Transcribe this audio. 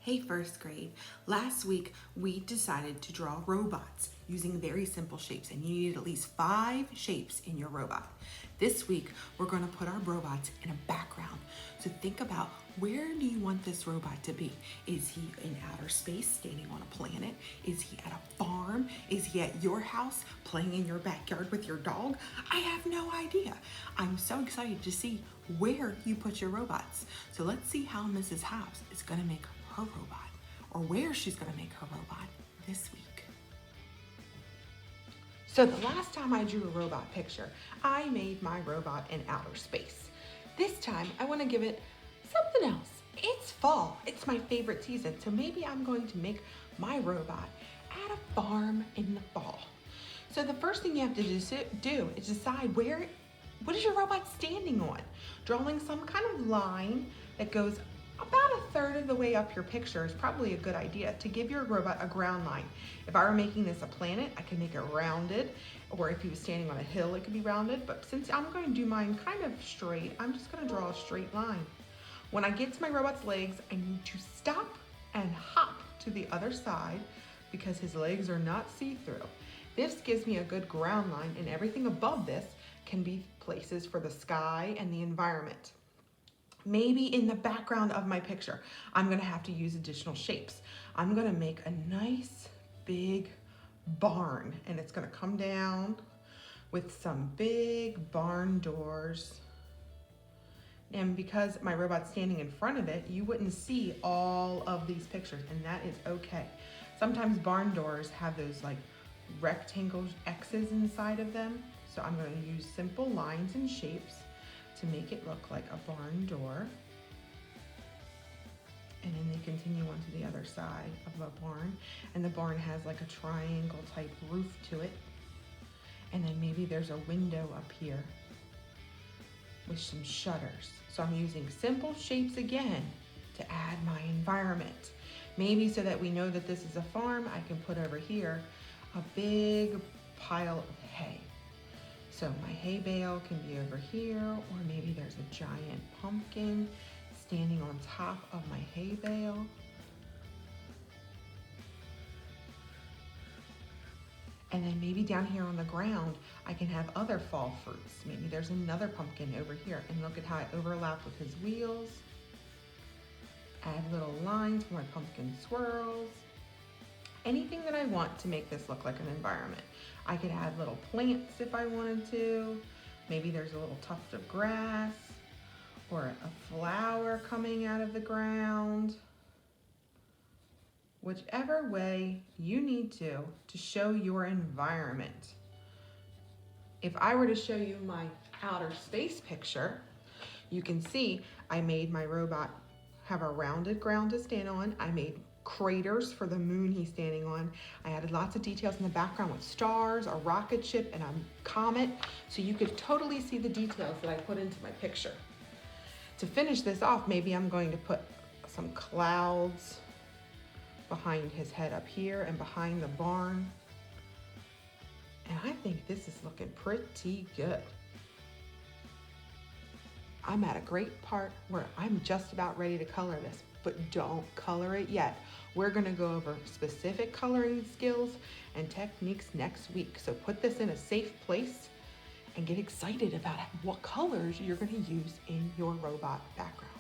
Hey first grade, last week we decided to draw robots using very simple shapes and you needed at least 5 shapes in your robot. This week we're going to put our robots in a background. So think about, where do you want this robot to be? Is he in outer space standing on a planet? Is he at a farm? Is he at your house playing in your backyard with your dog? I have no idea. I'm so excited to see where you put your robots. So let's see how Mrs. House is going to make her robot, or where she's going to make her robot this week. So the last time I drew a robot picture, I made my robot in outer space. This time I want to give it something else. It's fall. It's my favorite season, so maybe I'm going to make my robot at a farm in the fall. So the first thing you have to do is decide what is your robot standing on? Drawing some kind of line that goes about a third of the way up your picture is probably a good idea to give your robot a ground line. If I were making this a planet, I could make it rounded, or if he was standing on a hill, it could be rounded. But since I'm going to do mine kind of straight, I'm just going to draw a straight line. When I get to my robot's legs, I need to stop and hop to the other side because his legs are not see-through. This gives me a good ground line, and everything above this can be places for the sky and the environment. Maybe in the background of my picture, I'm gonna have to use additional shapes. I'm gonna make a nice big barn, and it's gonna come down with some big barn doors. And because my robot's standing in front of it, you wouldn't see all of these pictures, and that is okay. Sometimes barn doors have those like rectangle X's inside of them. So I'm gonna use simple lines and shapes to make it look like a barn door. And then they continue on to the other side of a barn. And the barn has like a triangle type roof to it. And then maybe there's a window up here with some shutters. So I'm using simple shapes again to add my environment. Maybe so that we know that this is a farm, I can put over here a big pile of hay. So my hay bale can be over here, or maybe there's a giant pumpkin standing on top of my hay bale. And then maybe down here on the ground, I can have other fall fruits. Maybe there's another pumpkin over here, and look at how I overlap with his wheels. Add little lines for my pumpkin swirls. Anything that I want to make this look like an environment. I could add little plants if I wanted to. Maybe there's a little tuft of grass or a flower coming out of the ground. Whichever way you need to show your environment. If I were to show you my outer space picture, you can see I made my robot have a rounded ground to stand on. I made craters for the moon he's standing on. I added lots of details in the background with stars, a rocket ship, and a comet, so you could totally see the details that I put into my picture. To finish this off, maybe I'm going to put some clouds behind his head up here and behind the barn. And I think this is looking pretty good. I'm at a great part where I'm just about ready to color this, but don't color it yet. We're gonna go over specific coloring skills and techniques next week. So put this in a safe place and get excited about what colors you're gonna use in your robot background.